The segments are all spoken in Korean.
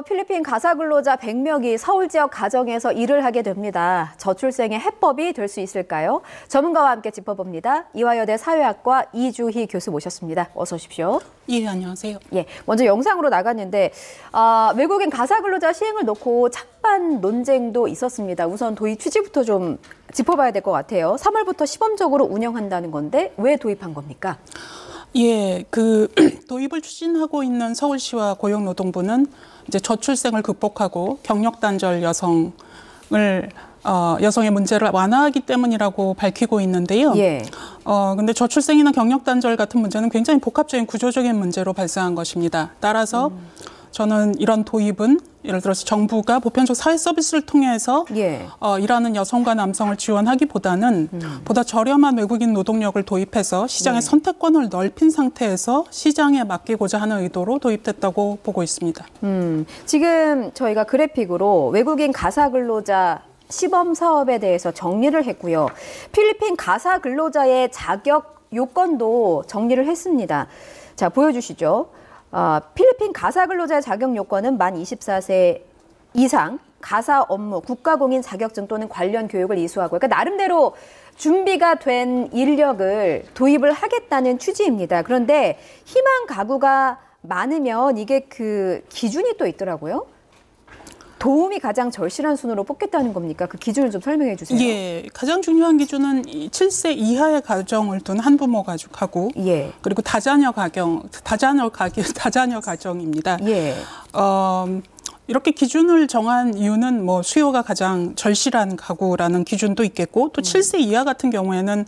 필리핀 가사 근로자 100명이 서울 지역 가정에서 일을 하게 됩니다. 저출생의 해법이 될 수 있을까요? 전문가와 함께 짚어봅니다. 이화여대 사회학과 이주희 교수 모셨습니다. 어서 오십시오. 예, 안녕하세요. 예, 먼저 영상으로 나갔는데 외국인 가사 근로자 시행을 놓고 찬반 논쟁도 있었습니다. 우선 도입 취지부터 좀 짚어봐야 될 것 같아요. 3월부터 시범적으로 운영한다는 건데 왜 도입한 겁니까? 예, 도입을 추진하고 있는 서울시와 고용노동부는 이제 저출생을 극복하고 경력 단절 여성의 문제를 완화하기 때문이라고 밝히고 있는데요. 예. 근데 저출생이나 경력 단절 같은 문제는 굉장히 복합적인 구조적인 문제로 발생한 것입니다. 따라서 저는 이런 도입은 예를 들어서 정부가 보편적 사회 서비스를 통해서 일하는 여성과 남성을 지원하기보다는 보다 저렴한 외국인 노동력을 도입해서 시장의 선택권을 넓힌 상태에서 시장에 맡기고자 하는 의도로 도입됐다고 보고 있습니다. 지금 저희가 그래픽으로 외국인 가사 근로자 시범 사업에 대해서 정리를 했고요. 필리핀 가사 근로자의 자격 요건도 정리를 했습니다. 자, 보여주시죠. 필리핀 가사 근로자의 자격 요건은 만 24세 이상, 가사 업무, 국가공인 자격증 또는 관련 교육을 이수하고, 그러니까 나름대로 준비가 된 인력을 도입을 하겠다는 취지입니다. 그런데 희망 가구가 많으면 이게 그 기준이 또 있더라고요. 도움이 가장 절실한 순으로 뽑겠다는 겁니까? 그 기준을 좀 설명해 주세요. 예, 가장 중요한 기준은 7세 이하의 가정을 둔 한부모 가족하고 그리고 다자녀 가정입니다. 예. 이렇게 기준을 정한 이유는 뭐 수요가 가장 절실한 가구라는 기준도 있겠고 또 7세 이하 같은 경우에는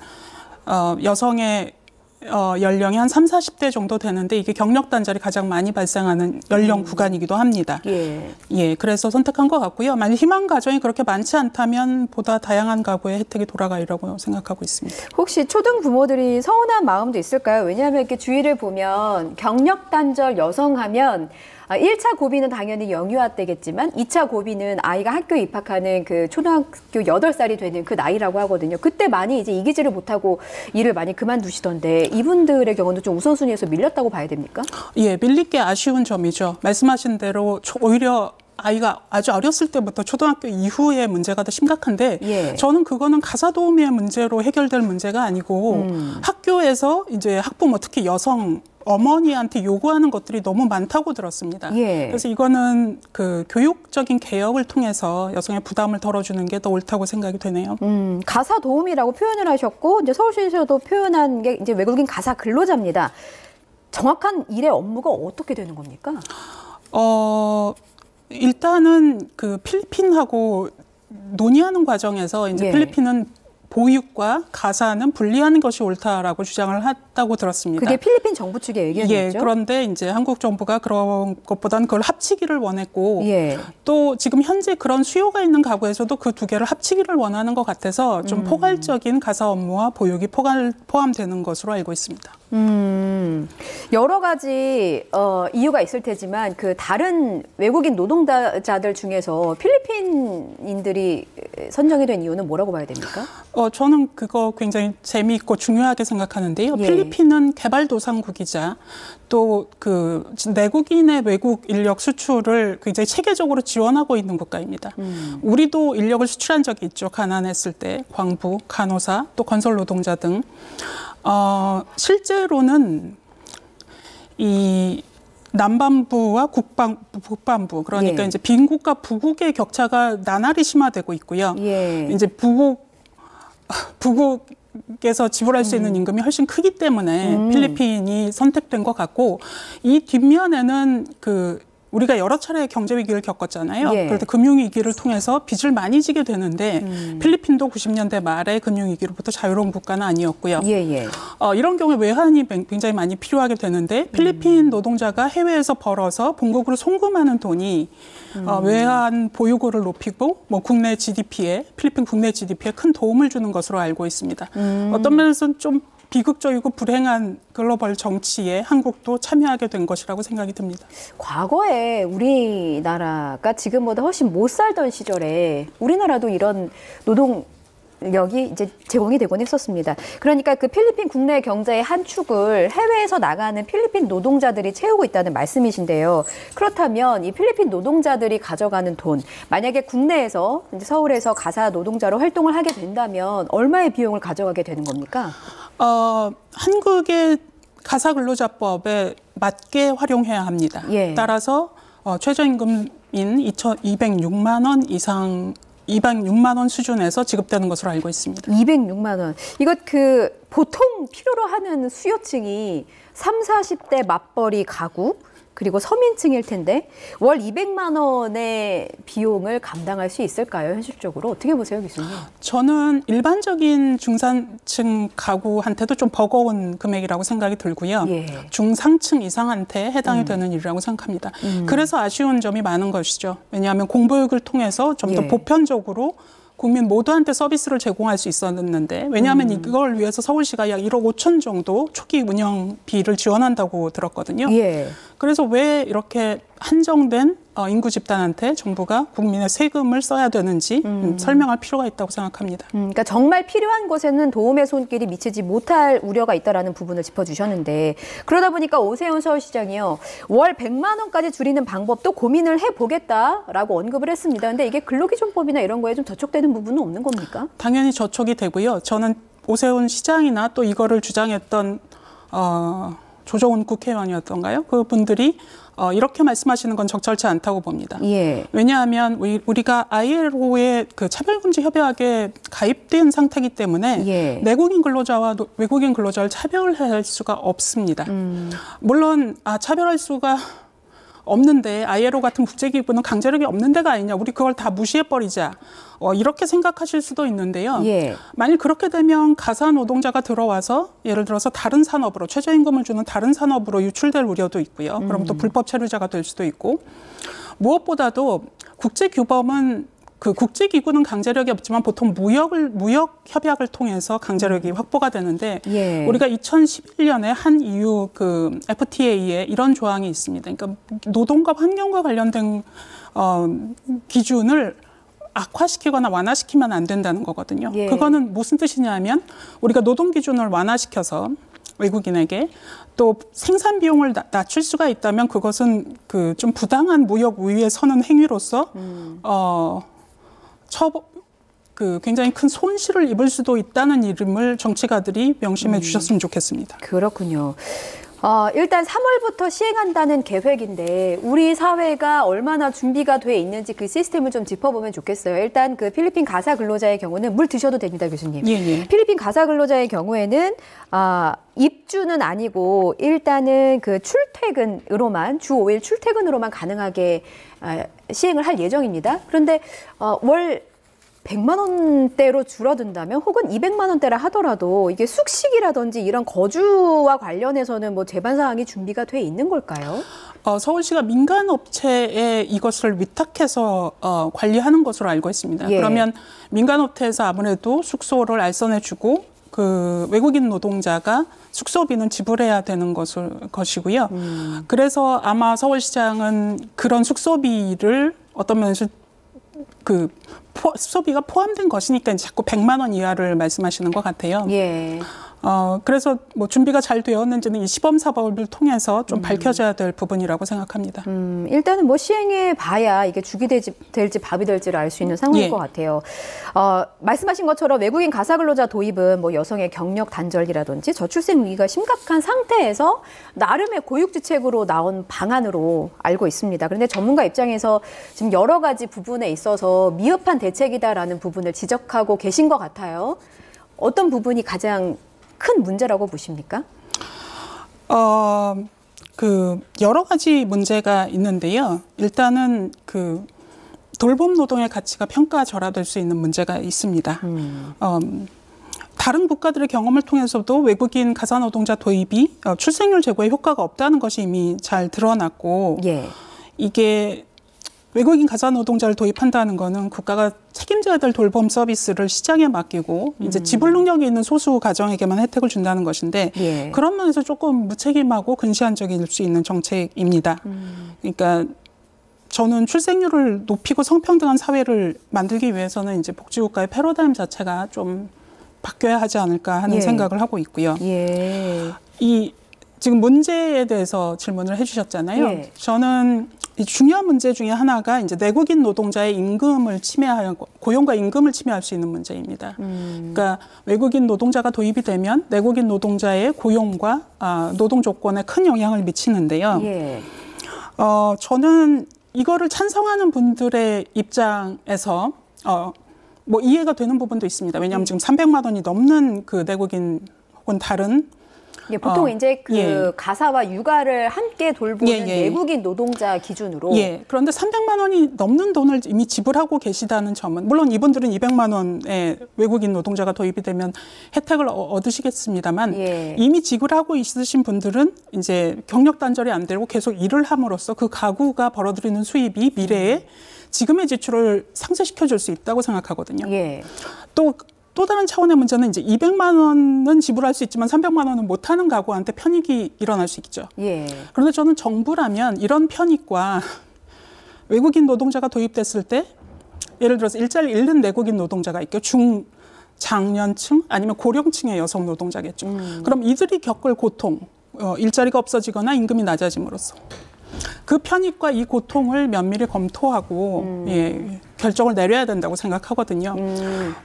여성의 연령이 한 30, 40대 정도 되는데 이게 경력 단절이 가장 많이 발생하는 연령 구간이기도 합니다. 예, 그래서 선택한 것 같고요. 만약 희망 가정이 그렇게 많지 않다면 보다 다양한 가구의 혜택이 돌아가리라고 생각하고 있습니다. 혹시 초등 부모들이 서운한 마음도 있을까요? 왜냐하면 이렇게 주위를 보면 경력 단절 여성 하면 1차 고비는 당연히 영유아 때겠지만 2차 고비는 아이가 학교에 입학하는 그 초등학교 8살이 되는 그 나이라고 하거든요. 그때 많이 이제 이기지를 못하고 일을 많이 그만두시던데 이분들의 경우는 좀 우선순위에서 밀렸다고 봐야 됩니까? 예, 밀릴 게 아쉬운 점이죠. 말씀하신 대로 오히려 아이가 아주 어렸을 때부터 초등학교 이후의 문제가 더 심각한데 저는 그거는 가사 도우미의 문제로 해결될 문제가 아니고 학교에서 이제 학부모 특히 여성 어머니한테 요구하는 것들이 너무 많다고 들었습니다. 그래서 이거는 그 교육적인 개혁을 통해서 여성의 부담을 덜어주는 게 더 옳다고 생각이 되네요. 가사 도우미라고 표현을 하셨고 이제 서울시에서도 표현한 게 이제 외국인 가사 근로자입니다. 정확한 일의 업무가 어떻게 되는 겁니까? 일단은 그 필리핀하고 논의하는 과정에서 이제 필리핀은 보육과 가사는 분리하는 것이 옳다라고 주장을 했다고 들었습니다. 그게 필리핀 정부 측의 의견이었죠? 예, 그런데 이제 한국 정부가 그런 것보다는 그걸 합치기를 원했고 또 지금 현재 그런 수요가 있는 가구에서도 그 두 개를 합치기를 원하는 것 같아서 좀 포괄적인 가사 업무와 보육이 포함되는 것으로 알고 있습니다. 여러 가지 이유가 있을 테지만 그 다른 외국인 노동자들 중에서 필리핀인들이 선정이 된 이유는 뭐라고 봐야 됩니까? 저는 그거 굉장히 재미있고 중요하게 생각하는데요. 필리핀은 개발도상국이자 또 그 내국인의 외국 인력 수출을 굉장히 체계적으로 지원하고 있는 국가입니다. 우리도 인력을 수출한 적이 있죠. 가난했을 때 광부, 간호사, 또 건설 노동자 등. 실제로는 이 남반부와 북반부 그러니까 이제 빈국과 부국의 격차가 나날이 심화되고 있고요. 이제 부국에서 지불할 수 있는 임금이 훨씬 크기 때문에 필리핀이 선택된 것 같고 이 뒷면에는 우리가 여러 차례 경제 위기를 겪었잖아요. 그럴 때 금융 위기를 통해서 빚을 많이 지게 되는데 필리핀도 90년대 말에 금융 위기로부터 자유로운 국가는 아니었고요. 이런 경우에 외환이 굉장히 많이 필요하게 되는데 필리핀 노동자가 해외에서 벌어서 본국으로 송금하는 돈이 외환 보유고를 높이고 뭐 필리핀 국내 GDP에 큰 도움을 주는 것으로 알고 있습니다. 어떤 면에서는 좀 비극적이고 불행한 글로벌 정치에 한국도 참여하게 된 것이라고 생각이 듭니다. 과거에 우리나라가 지금보다 훨씬 못 살던 시절에 우리나라도 이런 노동 력이 이제 제공이 되곤 했었습니다. 그러니까 그 필리핀 국내 경제의 한 축을 해외에서 나가는 필리핀 노동자들이 채우고 있다는 말씀이신데요. 그렇다면 이 필리핀 노동자들이 가져가는 돈, 만약에 국내에서 이제 서울에서 가사 노동자로 활동을 하게 된다면 얼마의 비용을 가져가게 되는 겁니까? 한국의 가사근로자법에 맞게 활용해야 합니다. 예. 따라서 최저임금인 206만 원 이상 206만 원 수준에서 지급되는 것으로 알고 있습니다. 206만 원. 이거 그 보통 필요로 하는 수요층이 30, 40대 맞벌이 가구 그리고 서민층일 텐데 월 200만 원의 비용을 감당할 수 있을까요? 현실적으로 어떻게 보세요, 교수님? 저는 일반적인 중산층 가구한테도 좀 버거운 금액이라고 생각이 들고요. 예. 중상층 이상한테 해당이 되는 일이라고 생각합니다. 그래서 아쉬운 점이 많은 것이죠. 왜냐하면 공보육을 통해서 좀 더 예. 보편적으로 국민 모두한테 서비스를 제공할 수 있었는데 왜냐하면 이걸 위해서 서울시가 약 1억 5천 정도 초기 운영비를 지원한다고 들었거든요. 예. 그래서 왜 이렇게 한정된 인구 집단한테 정부가 국민의 세금을 써야 되는지 설명할 필요가 있다고 생각합니다. 그러니까 정말 필요한 곳에는 도움의 손길이 미치지 못할 우려가 있다라는 부분을 짚어주셨는데 그러다 보니까 오세훈 서울시장이요. 월 100만 원까지 줄이는 방법도 고민을 해보겠다라고 언급을 했습니다. 그런데 이게 근로기준법이나 이런 거에 좀 저촉되는 부분은 없는 겁니까? 당연히 저촉이 되고요. 저는 오세훈 시장이나 또 이거를 주장했던 조정훈 국회의원이었던가요? 그분들이 이렇게 말씀하시는 건 적절치 않다고 봅니다. 예. 왜냐하면 우리가 ILO의 그 차별금지 협약에 가입된 상태이기 때문에 예. 내국인 근로자와 외국인 근로자를 차별할 수가 없습니다. 물론 차별할 수가 없는데 ILO 같은 국제기구는 강제력이 없는 데가 아니냐. 우리 그걸 다 무시해버리자. 이렇게 생각하실 수도 있는데요. 예. 만일 그렇게 되면 가사 노동자가 들어와서 예를 들어서 다른 산업으로 최저임금을 주는 다른 산업으로 유출될 우려도 있고요. 그럼 또 불법 체류자가 될 수도 있고 무엇보다도 국제규범은 그 국제기구는 강제력이 없지만 보통 무역 협약을 통해서 강제력이 확보가 되는데 예. 우리가 2011년에 한 EU 그 FTA에 이런 조항이 있습니다. 그러니까 노동과 환경과 관련된 기준을 악화시키거나 완화시키면 안 된다는 거거든요. 예. 그거는 무슨 뜻이냐면 우리가 노동 기준을 완화시켜서 외국인에게 또 생산 비용을 낮출 수가 있다면 그것은 그 좀 부당한 무역 우위에 서는 행위로서 굉장히 큰 손실을 입을 수도 있다는 이름을 정치가들이 명심해 주셨으면 좋겠습니다. 그렇군요. 일단 3월부터 시행한다는 계획인데 우리 사회가 얼마나 준비가 돼 있는지 그 시스템을 좀 짚어보면 좋겠어요. 일단 그 필리핀 가사 근로자의 경우는 물 드셔도 됩니다, 교수님. 예. 필리핀 가사 근로자의 경우에는 입주는 아니고 일단은 그 출퇴근으로만 주 5일 출퇴근으로만 가능하게 시행을 할 예정입니다. 그런데 월 100만 원대로 줄어든다면 혹은 200만 원대라 하더라도 이게 숙식이라든지 이런 거주와 관련해서는 뭐 제반 사항이 준비가 돼 있는 걸까요? 서울시가 민간 업체에 이것을 위탁해서 관리하는 것으로 알고 있습니다. 예. 그러면 민간 업체에서 아무래도 숙소를 알선해주고 그 외국인 노동자가 숙소비는 지불해야 되는 것이고요. 그래서 아마 서울시장은 그런 숙소비를 어떤 면에서 숙소비가 포함된 것이니까 자꾸 100만 원 이하를 말씀하시는 것 같아요. 예. 그래서 뭐 준비가 잘 되었는지는 이 시범사업을 통해서 좀 밝혀져야 될 부분이라고 생각합니다. 일단은 뭐 시행해 봐야 이게 죽이 될지 밥이 될지를 알 수 있는 상황일 예. 것 같아요. 말씀하신 것처럼 외국인 가사 근로자 도입은 뭐 여성의 경력 단절이라든지 저출생 위기가 심각한 상태에서 나름의 고육지책으로 나온 방안으로 알고 있습니다. 그런데 전문가 입장에서 지금 여러 가지 부분에 있어서 미흡한 대책이다라는 부분을 지적하고 계신 것 같아요. 어떤 부분이 가장 큰 문제라고 보십니까? 여러 가지 문제가 있는데요. 일단은 돌봄 노동의 가치가 평가절하될 수 있는 문제가 있습니다. 다른 국가들의 경험을 통해서도 외국인 가사노동자 도입이 출생률 제고에 효과가 없다는 것이 이미 잘 드러났고 예. 이게 외국인 가사노동자를 도입한다는 거는 국가가 책임져야 될 돌봄 서비스를 시장에 맡기고 이제 지불 능력이 있는 소수 가정에게만 혜택을 준다는 것인데 예. 그런 면에서 조금 무책임하고 근시안적일 수 있는 정책입니다. 그러니까 저는 출생률을 높이고 성평등한 사회를 만들기 위해서는 이제 복지국가의 패러다임 자체가 좀 바뀌어야 하지 않을까 하는 생각을 하고 있고요. 이 지금 문제에 대해서 질문을 해주셨잖아요. 저는 이 중요한 문제 중에 하나가 이제 내국인 노동자의 임금을 침해하는 고용과 임금을 침해할 수 있는 문제입니다. 그러니까 외국인 노동자가 도입이 되면 내국인 노동자의 고용과 노동 조건에 큰 영향을 미치는데요. 저는 이거를 찬성하는 분들의 입장에서 뭐 이해가 되는 부분도 있습니다. 왜냐하면 지금 300만 원이 넘는 그 내국인 혹은 다른 보통 이제 그 가사와 육아를 함께 돌보는 내국인 노동자 기준으로. 그런데 300만 원이 넘는 돈을 이미 지불하고 계시다는 점은 물론 이분들은 200만 원의 외국인 노동자가 도입이 되면 혜택을 얻으시겠습니다만 이미 지불하고 있으신 분들은 이제 경력 단절이 안 되고 계속 일을 함으로써 그 가구가 벌어들이는 수입이 미래에 지금의 지출을 상쇄시켜 줄 수 있다고 생각하거든요. 또 다른 차원의 문제는 이제 200만 원은 지불할 수 있지만 300만 원은 못하는 가구한테 편익이 일어날 수 있죠. 그런데 저는 정부라면 이런 편익과 외국인 노동자가 도입됐을 때 예를 들어서 일자리를 잃는 내국인 노동자가 있고 중장년층 아니면 고령층의 여성 노동자겠죠. 그럼 이들이 겪을 고통, 일자리가 없어지거나 임금이 낮아짐으로써 그 편익과 이 고통을 면밀히 검토하고 결정을 내려야 된다고 생각하거든요.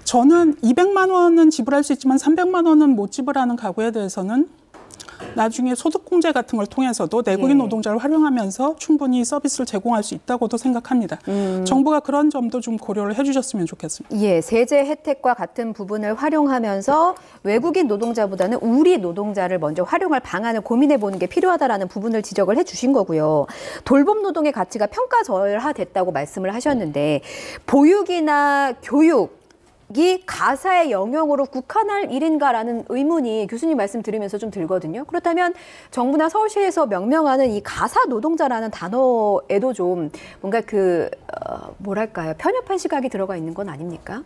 저는 200만 원은 지불할 수 있지만 300만 원은 못 지불하는 가구에 대해서는 나중에 소득공제 같은 걸 통해서도 내국인 노동자를 활용하면서 충분히 서비스를 제공할 수 있다고도 생각합니다. 정부가 그런 점도 좀 고려를 해주셨으면 좋겠습니다. 세제 혜택과 같은 부분을 활용하면서 외국인 노동자보다는 우리 노동자를 먼저 활용할 방안을 고민해 보는 게 필요하다라는 부분을 지적을 해주신 거고요. 돌봄 노동의 가치가 평가절하됐다고 말씀을 하셨는데 보육이나 교육 이 가사의 영역으로 국한할 일인가라는 의문이 교수님 말씀 들으면서 좀 들거든요. 그렇다면 정부나 서울시에서 명명하는 이 가사 노동자라는 단어에도 좀 뭔가 뭐랄까요? 편협한 시각이 들어가 있는 건 아닙니까?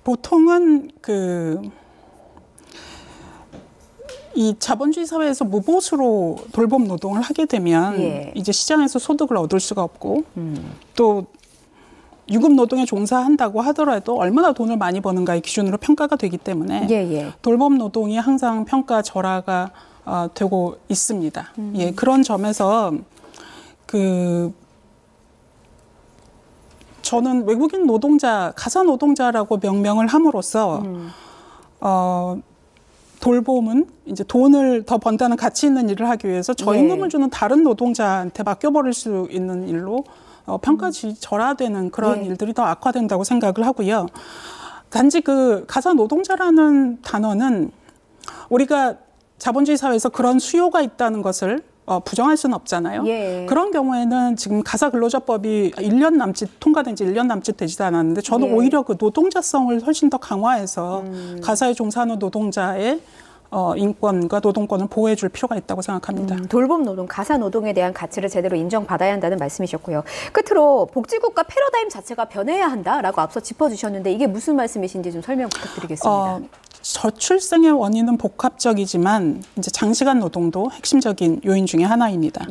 보통은 이 자본주의 사회에서 무보수로 돌봄 노동을 하게 되면 이제 시장에서 소득을 얻을 수가 없고 또 유급 노동에 종사한다고 하더라도 얼마나 돈을 많이 버는가의 기준으로 평가가 되기 때문에 돌봄 노동이 항상 평가절하가 되고 있습니다. 그런 점에서 저는 외국인 노동자, 가사 노동자라고 명명을 함으로써 돌봄은 이제 돈을 더 번다는 가치 있는 일을 하기 위해서 저임금을 주는 다른 노동자한테 맡겨버릴 수 있는 일로 평가절하되는 그런 일들이 더 악화된다고 생각을 하고요. 단지 가사 노동자라는 단어는 우리가 자본주의 사회에서 그런 수요가 있다는 것을 부정할 수는 없잖아요. 그런 경우에는 지금 가사근로자법이 1년 남짓 통과된 지 1년 남짓 되지도 않았는데 저는 오히려 그 노동자성을 훨씬 더 강화해서 가사에 종사하는 노동자의 인권과 노동권을 보호해 줄 필요가 있다고 생각합니다. 돌봄 노동, 가사 노동에 대한 가치를 제대로 인정받아야 한다는 말씀이셨고요. 끝으로 복지국가 패러다임 자체가 변해야 한다라고 앞서 짚어주셨는데 이게 무슨 말씀이신지 좀 설명 부탁드리겠습니다. 저출생의 원인은 복합적이지만 이제 장시간 노동도 핵심적인 요인 중에 하나입니다.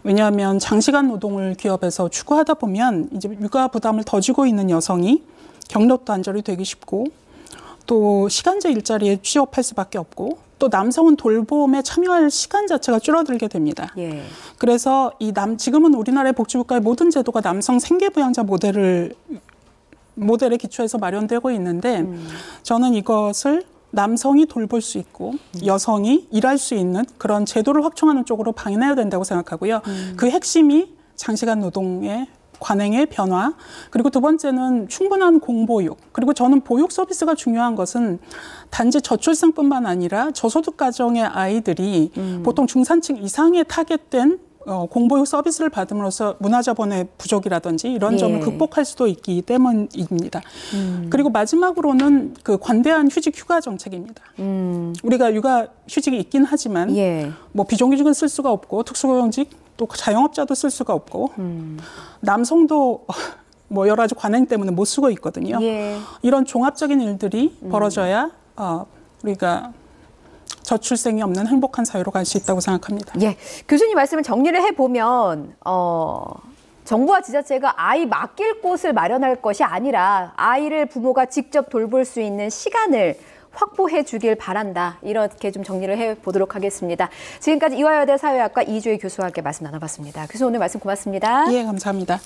왜냐하면 장시간 노동을 기업에서 추구하다 보면 이제 육아 부담을 더 지고 있는 여성이 경력 단절이 되기 쉽고 또 시간제 일자리에 취업할 수밖에 없고 또 남성은 돌봄에 참여할 시간 자체가 줄어들게 됩니다. 그래서 지금은 우리나라의 복지국가의 모든 제도가 남성 생계부양자 모델에 기초해서 마련되고 있는데 저는 이것을 남성이 돌볼 수 있고 여성이 일할 수 있는 그런 제도를 확충하는 쪽으로 방향해야 된다고 생각하고요. 그 핵심이 장시간 노동의 관행의 변화, 그리고 두 번째는 충분한 공보육, 그리고 저는 보육 서비스가 중요한 것은 단지 저출생뿐만 아니라 저소득 가정의 아이들이 보통 중산층 이상의 타겟된 공보육 서비스를 받음으로써 문화자본의 부족이라든지 이런 점을 극복할 수도 있기 때문입니다. 그리고 마지막으로는 관대한 휴직 휴가 정책입니다. 우리가 육아 휴직이 있긴 하지만 뭐 비정규직은 쓸 수가 없고 특수고용직 또 자영업자도 쓸 수가 없고 남성도 뭐 여러 가지 관행 때문에 못 쓰고 있거든요. 이런 종합적인 일들이 벌어져야 우리가 저출생이 없는 행복한 사회로 갈 수 있다고 생각합니다. 예, 교수님 말씀을 정리를 해보면 정부와 지자체가 아이 맡길 곳을 마련할 것이 아니라 아이를 부모가 직접 돌볼 수 있는 시간을 확보해 주길 바란다. 이렇게 좀 정리를 해보도록 하겠습니다. 지금까지 이화여대 사회학과 이주혜 교수와 함께 말씀 나눠봤습니다. 교수 오늘 말씀 고맙습니다. 예, 감사합니다.